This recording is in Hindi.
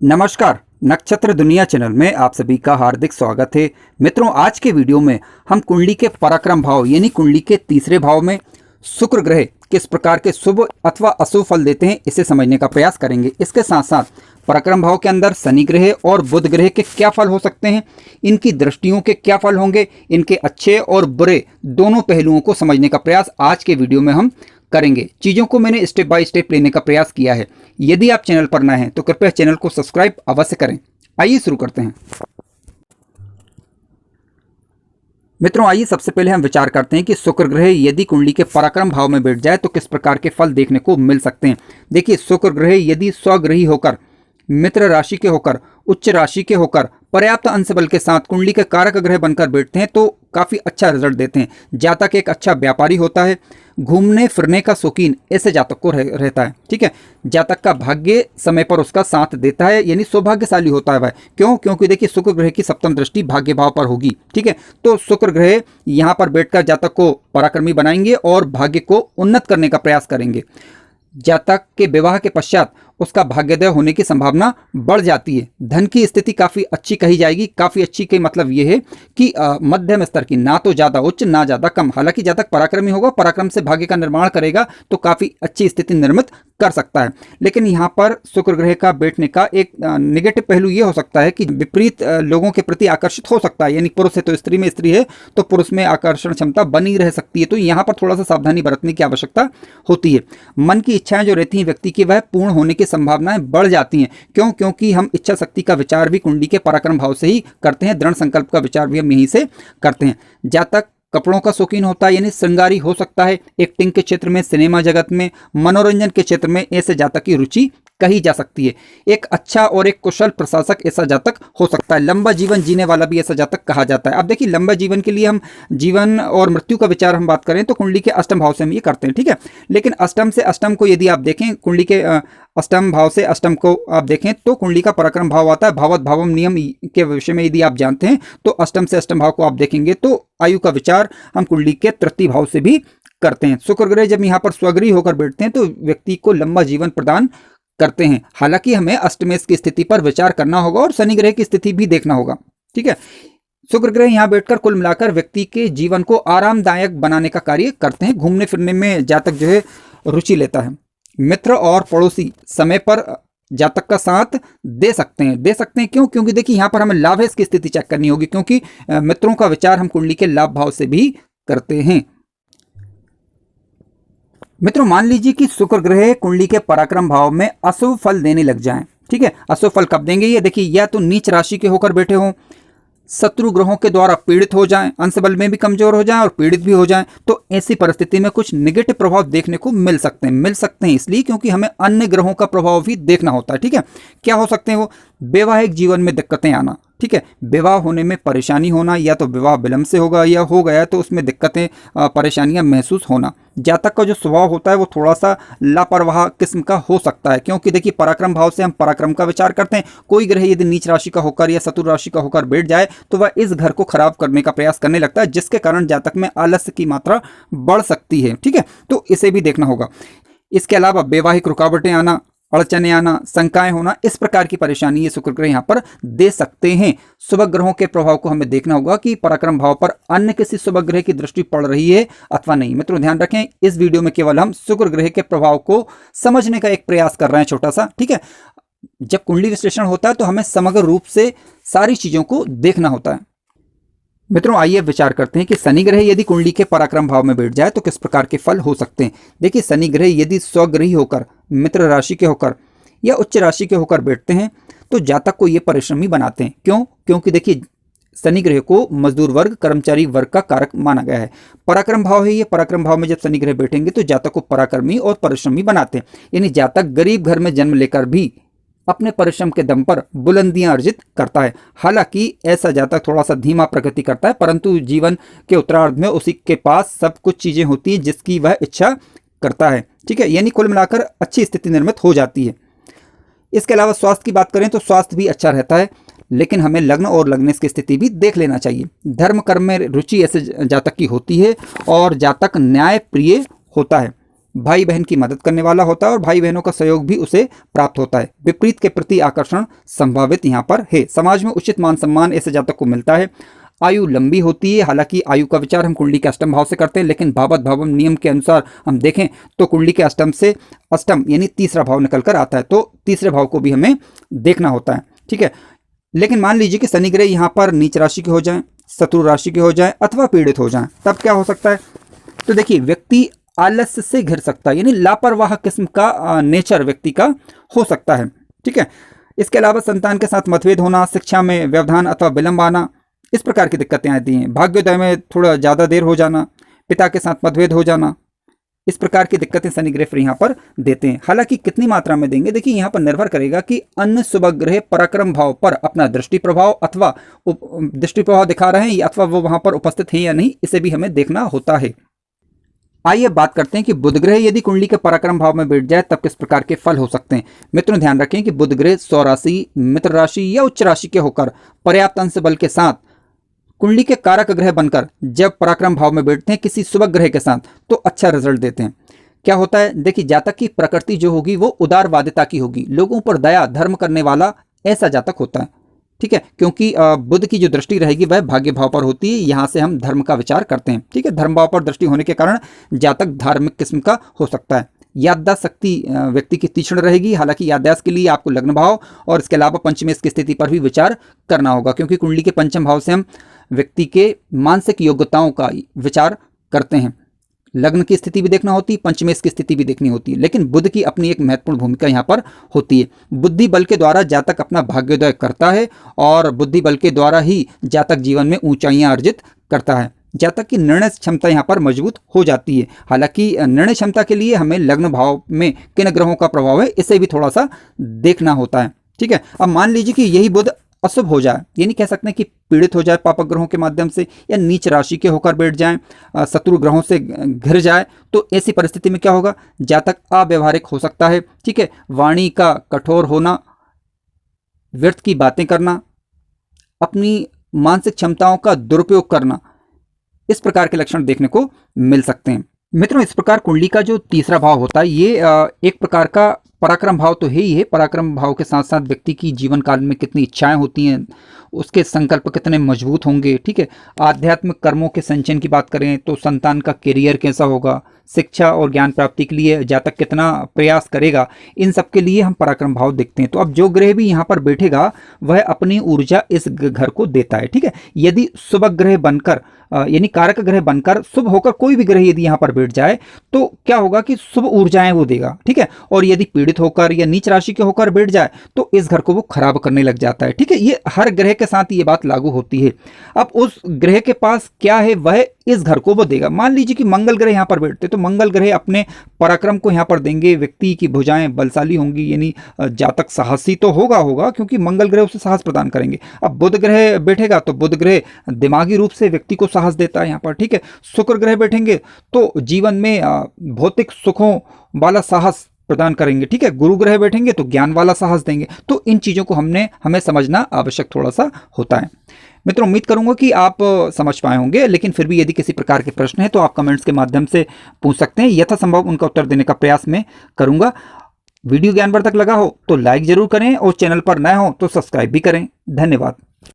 नमस्कार, नक्षत्र दुनिया चैनल में आप सभी का हार्दिक स्वागत है। मित्रों, आज के वीडियो में हम कुंडली के पराक्रम भाव यानी कुंडली के तीसरे भाव में शुक्र ग्रह किस प्रकार के शुभ अथवा अशुभ फल देते हैं, इसे समझने का प्रयास करेंगे। इसके साथ साथ पराक्रम भाव के अंदर शनि ग्रह और बुध ग्रह के क्या फल हो सकते हैं, इनकी दृष्टियों के क्या फल होंगे, इनके अच्छे और बुरे दोनों पहलुओं को समझने का प्रयास आज के वीडियो में हम करेंगे। चीज़ों को मैंने स्टेप बाय स्टेप लेने का प्रयास किया है। यदि आप चैनल पर नए हैं तो कृपया चैनल को सब्सक्राइब अवश्य करें। आइए शुरू करते हैं। मित्रों, आइए सबसे पहले हम विचार करते हैं कि शुक्र ग्रह यदि कुंडली के पराक्रम भाव में बैठ जाए तो किस प्रकार के फल देखने को मिल सकते हैं। देखिए, शुक्र ग्रह यदि स्वग्रही होकर, मित्र राशि के होकर, उच्च राशि के होकर पर्याप्त अंश बल के साथ कुंडली के कारक ग्रह बनकर बैठते हैं तो काफ़ी अच्छा रिजल्ट देते हैं। जातक एक अच्छा व्यापारी होता है, घूमने फिरने का शौकीन ऐसे जातक को रहता है। ठीक है, जातक का भाग्य समय पर उसका साथ देता है, यानी सौभाग्यशाली होता है वह। क्यों? क्योंकि देखिए, शुक्र ग्रह की सप्तम दृष्टि भाग्य भाव पर होगी। ठीक है, तो शुक्र ग्रह यहाँ पर बैठकर जातक को पराक्रमी बनाएंगे और भाग्य को उन्नत करने का प्रयास करेंगे। जातक के विवाह के पश्चात उसका भाग्योदय होने की संभावना बढ़ जाती है। धन की स्थिति काफ़ी अच्छी कही जाएगी। काफ़ी अच्छी के मतलब ये है कि मध्यम स्तर की, ना तो ज़्यादा उच्च ना ज़्यादा कम। हालांकि जातक पराक्रमी होगा, पराक्रम से भाग्य का निर्माण करेगा तो काफ़ी अच्छी स्थिति निर्मित कर सकता है। लेकिन यहाँ पर शुक्र ग्रह का बैठने का एक निगेटिव पहलू ये हो सकता है कि विपरीत लोगों के प्रति आकर्षित हो सकता है। यानी पुरुष है तो स्त्री में, स्त्री है तो पुरुष में आकर्षण क्षमता बनी रह सकती है। तो यहाँ पर थोड़ा सा सावधानी बरतने की आवश्यकता होती है। मन की इच्छाएं जो रहती हैं व्यक्ति की, वह पूर्ण होने की संभावनाएं बढ़ जाती हैं। क्यों? क्योंकि हम इच्छा शक्ति का विचार भी कुंडली के पराक्रम भाव से ही करते हैं। दृढ़ संकल्प का विचार भी हम यहीं से करते हैं। जातक कपड़ों का शौकीन होता है, यानी श्रृंगारी हो सकता है। एक्टिंग के क्षेत्र में, सिनेमा जगत में, मनोरंजन के क्षेत्र में ऐसे जातक की रुचि कही जा सकती है। एक अच्छा और एक कुशल प्रशासक ऐसा जातक हो सकता है। लंबा जीवन जीने वाला भी ऐसा जातक कहा जाता है। अब देखिए, लंबा जीवन के लिए हम जीवन और मृत्यु का विचार हम बात करें तो कुंडली के अष्टम भाव से हम ये करते हैं। ठीक है, लेकिन अष्टम से अष्टम को यदि आप देखें, कुंडली के अष्टम भाव से अष्टम को आप देखें तो कुंडली का पराक्रम भाव आता है। भावत भावम नियम के विषय में यदि आप जानते हैं तो अष्टम से अष्टम भाव को आप देखेंगे तो आयु का विचार हम कुंडली के तृतीय भाव से भी करते हैं। शुक्र ग्रह जब यहाँ पर स्वग्रही होकर बैठते हैं तो व्यक्ति को लंबा जीवन प्रदान करते हैं। हालांकि हमें अष्टमेश की स्थिति पर विचार करना होगा और शनि ग्रह की स्थिति भी देखना होगा। ठीक है, शुक्र ग्रह यहाँ बैठकर कुल मिलाकर व्यक्ति के जीवन को आरामदायक बनाने का कार्य करते हैं। घूमने फिरने में जातक जो है रुचि लेता है। मित्र और पड़ोसी समय पर जातक का साथ दे सकते हैं। क्यों? क्योंकि देखिए, यहाँ पर हमें लाभेश की स्थिति चेक करनी होगी, क्योंकि मित्रों का विचार हम कुंडली के लाभ भाव से भी करते हैं। मित्रों, मान लीजिए कि शुक्र ग्रह कुंडली के पराक्रम भाव में अशुभ फल देने लग जाएं। ठीक है, अशुभ फल कब देंगे? ये देखिए, या तो नीच राशि के होकर बैठे हों, शत्रु ग्रहों के द्वारा पीड़ित हो जाएं, अंश बल में भी कमजोर हो जाएं और पीड़ित भी हो जाएं, तो ऐसी परिस्थिति में कुछ नेगेटिव प्रभाव देखने को मिल सकते हैं। इसलिए क्योंकि हमें अन्य ग्रहों का प्रभाव भी देखना होता है। ठीक है, क्या हो सकते हैं वो? वैवाहिक जीवन में दिक्कतें आना। ठीक है, विवाह होने में परेशानी होना, या तो विवाह विलंब से होगा या हो गया तो उसमें दिक्कतें परेशानियां महसूस होना। जातक का जो स्वभाव होता है वो थोड़ा सा लापरवाह किस्म का हो सकता है। क्योंकि देखिए, पराक्रम भाव से हम पराक्रम का विचार करते हैं। कोई ग्रह यदि नीच राशि का होकर या शत्रु राशि का होकर बैठ जाए तो वह इस घर को खराब करने का प्रयास करने लगता है, जिसके कारण जातक में आलस्य की मात्रा बढ़ सकती है। ठीक है, तो इसे भी देखना होगा। इसके अलावा वैवाहिक रुकावटें आना, अड़चने आना, शंकाएं होना, इस प्रकार की परेशानी ये शुक्र ग्रह यहाँ पर दे सकते हैं। शुभ ग्रहों के प्रभाव को हमें देखना होगा कि पराक्रम भाव पर अन्य किसी शुभ ग्रह की दृष्टि पड़ रही है अथवा नहीं। मित्रों, ध्यान रखें, इस वीडियो में केवल हम शुक्र ग्रह के प्रभाव को समझने का एक प्रयास कर रहे हैं, छोटा सा। ठीक है, जब कुंडली विश्लेषण होता है तो हमें समग्र रूप से सारी चीजों को देखना होता है। मित्रों, आइए विचार करते हैं कि शनि ग्रह यदि कुंडली के पराक्रम भाव में बैठ जाए तो किस प्रकार के फल हो सकते हैं। देखिए, शनि ग्रह यदि स्वग्रही होकर, मित्र राशि के होकर या उच्च राशि के होकर बैठते हैं तो जातक को ये परिश्रमी बनाते हैं। क्यों? क्योंकि देखिए, शनि ग्रह को मजदूर वर्ग, कर्मचारी वर्ग का कारक माना गया है। पराक्रम भाव है ये। पराक्रम भाव में जब शनि ग्रह बैठेंगे तो जातक को पराक्रमी और परिश्रमी बनाते हैं। यानी जातक गरीब घर में जन्म लेकर भी अपने परिश्रम के दम पर बुलंदियां अर्जित करता है। हालांकि ऐसा जातक थोड़ा सा धीमा प्रगति करता है, परंतु जीवन के उत्तरार्ध में उसी के पास सब कुछ चीजें होती हैं जिसकी वह इच्छा करता है। ठीक है, यानी कुल मिलाकर अच्छी स्थिति निर्मित हो जाती है। इसके अलावा स्वास्थ्य की बात करें तो स्वास्थ्य भी अच्छा रहता है, लेकिन हमें लग्न और लग्नेश की स्थिति भी देख लेना चाहिए। धर्म कर्म में रुचि ऐसे जातक की होती है और जातक न्याय प्रिय होता है। भाई बहन की मदद करने वाला होता है और भाई बहनों का सहयोग भी उसे प्राप्त होता है। विपरीत के प्रति आकर्षण संभावित यहाँ पर है। समाज में उचित मान सम्मान ऐसे जातक को मिलता है। आयु लंबी होती है। हालांकि आयु का विचार हम कुंडली के अष्टम भाव से करते हैं, लेकिन भावत भावम नियम के अनुसार हम देखें तो कुंडली के अष्टम से अष्टम यानी तीसरा भाव निकल कर आता है, तो तीसरे भाव को भी हमें देखना होता है। ठीक है, लेकिन मान लीजिए कि शनि ग्रह यहाँ पर नीच राशि के हो जाएं, शत्रु राशि के हो जाएं अथवा पीड़ित हो जाएं, तब क्या हो सकता है? तो देखिए, व्यक्ति आलस्य से घिर सकता है, यानी लापरवाह किस्म का नेचर व्यक्ति का हो सकता है। ठीक है, इसके अलावा संतान के साथ मतभेद होना, शिक्षा में व्यवधान अथवा विलंब आना, इस प्रकार की दिक्कतें आती हैं। भाग्योदय में थोड़ा ज़्यादा देर हो जाना, पिता के साथ मतभेद हो जाना, इस प्रकार की दिक्कतें शनि ग्रह यहाँ पर देते हैं। हालांकि कितनी मात्रा में देंगे, देखिए यहाँ पर निर्भर करेगा कि अन्य शुभ ग्रह पराक्रम भाव पर अपना दृष्टि प्रभाव अथवा दृष्टि प्रभाव दिखा रहे हैं अथवा वो वहां पर उपस्थित हैं या नहीं, इसे भी हमें देखना होता है। आइए बात करते हैं कि बुध ग्रह यदि कुंडली के पराक्रम भाव में बैठ जाए तब किस प्रकार के फल हो सकते हैं। मित्रों, ध्यान रखें कि बुध ग्रह स्वराशि, मित्र राशि या उच्च राशि के होकर पर्याप्त अंश बल के साथ कुंडली के कारक ग्रह बनकर जब पराक्रम भाव में बैठते हैं किसी शुभ ग्रह के साथ, तो अच्छा रिजल्ट देते हैं। क्या होता है, देखिए जातक की प्रकृति जो होगी वो उदारवादिता की होगी, लोगों पर दया धर्म करने वाला ऐसा जातक होता है। ठीक है, क्योंकि बुध की जो दृष्टि रहेगी वह भाग्य भाव पर होती है, यहाँ से हम धर्म का विचार करते हैं। ठीक है, धर्म भाव पर दृष्टि होने के कारण जातक धार्मिक किस्म का हो सकता है। याददाश्त शक्ति व्यक्ति की तीक्ष्ण रहेगी। हालांकि याददाश्त के लिए आपको लग्न भाव और इसके अलावा पंचमेश की स्थिति पर भी विचार करना होगा, क्योंकि कुंडली के पंचम भाव से हम व्यक्ति के मानसिक योग्यताओं का विचार करते हैं। लग्न की स्थिति भी देखना होती है, पंचमेश की स्थिति भी देखनी होती है, लेकिन बुध की अपनी एक महत्वपूर्ण भूमिका यहाँ पर होती है। बुद्धि बल के द्वारा जातक अपना भाग्योदय करता है और बुद्धि बल के द्वारा ही जातक जीवन में ऊंचाइयां अर्जित करता है। जातक की निर्णय क्षमता यहाँ पर मजबूत हो जाती है। हालांकि निर्णय क्षमता के लिए हमें लग्न भाव में किन ग्रहों का प्रभाव है इसे भी थोड़ा सा देखना होता है। ठीक है, अब मान लीजिए कि यही बुध अशुभ हो जाए, यानी कह सकते हैं कि पीड़ित हो जाए पापक ग्रहों के माध्यम से, या नीच राशि के होकर बैठ जाएं, शत्रु ग्रहों से घिर जाए, तो ऐसी परिस्थिति में क्या होगा, जातक अव्यवहारिक हो सकता है। ठीक है, वाणी का कठोर होना, व्यर्थ की बातें करना, अपनी मानसिक क्षमताओं का दुरुपयोग करना, इस प्रकार के लक्षण देखने को मिल सकते हैं। मित्रों, इस प्रकार कुंडली का जो तीसरा भाव होता है ये एक प्रकार का पराक्रम भाव तो है ही है। पराक्रम भाव के साथ साथ व्यक्ति की जीवन काल में कितनी इच्छाएं होती हैं, उसके संकल्प कितने मजबूत होंगे। ठीक है, आध्यात्मिक कर्मों के संचयन की बात करें तो संतान का करियर कैसा होगा, शिक्षा और ज्ञान प्राप्ति के लिए जातक कितना प्रयास करेगा, इन सब के लिए हम पराक्रम भाव देखते हैं। तो अब जो ग्रह भी यहाँ पर बैठेगा वह अपनी ऊर्जा इस घर को देता है। ठीक है, यदि शुभ ग्रह बनकर यानी कारक ग्रह बनकर शुभ होकर कोई भी ग्रह यदि यहाँ पर बैठ जाए तो क्या होगा कि शुभ ऊर्जाएं वो देगा। ठीक है, और यदि पीड़ित होकर या नीच राशि के होकर बैठ जाए तो इस घर को वो खराब करने लग जाता है। ठीक है, ये हर ग्रह के साथ ये बात लागू होती है। अब उस ग्रह के पास क्या है वह इस घर को वो देगा। मान लीजिए कि मंगल ग्रह यहाँ पर बैठते तो मंगल ग्रह अपने पराक्रम को यहाँ पर देंगे, व्यक्ति की भुजाएं बलशाली होंगी, यानी जातक साहसी तो होगा क्योंकि मंगल ग्रह उसे साहस प्रदान करेंगे। अब बुध ग्रह बैठेगा तो बुध ग्रह दिमागी रूप से व्यक्ति को साहस देता है यहाँ पर। ठीक है, शुक्र ग्रह बैठेंगे तो जीवन में भौतिक सुखों वाला साहस प्रदान करेंगे। ठीक है, गुरु ग्रह बैठेंगे तो ज्ञान वाला साहस देंगे। तो इन चीजों को हमें समझना आवश्यक थोड़ा सा होता है। मित्रों, उम्मीद करूंगा कि आप समझ पाए होंगे, लेकिन फिर भी यदि किसी प्रकार के प्रश्न है तो आप कमेंट्स के माध्यम से पूछ सकते हैं, यथासंभव उनका उत्तर देने का प्रयास मैं करूंगा। वीडियो ज्ञानवर्धक लगा हो तो लाइक जरूर करें और चैनल पर नए हो तो सब्सक्राइब भी करें। धन्यवाद।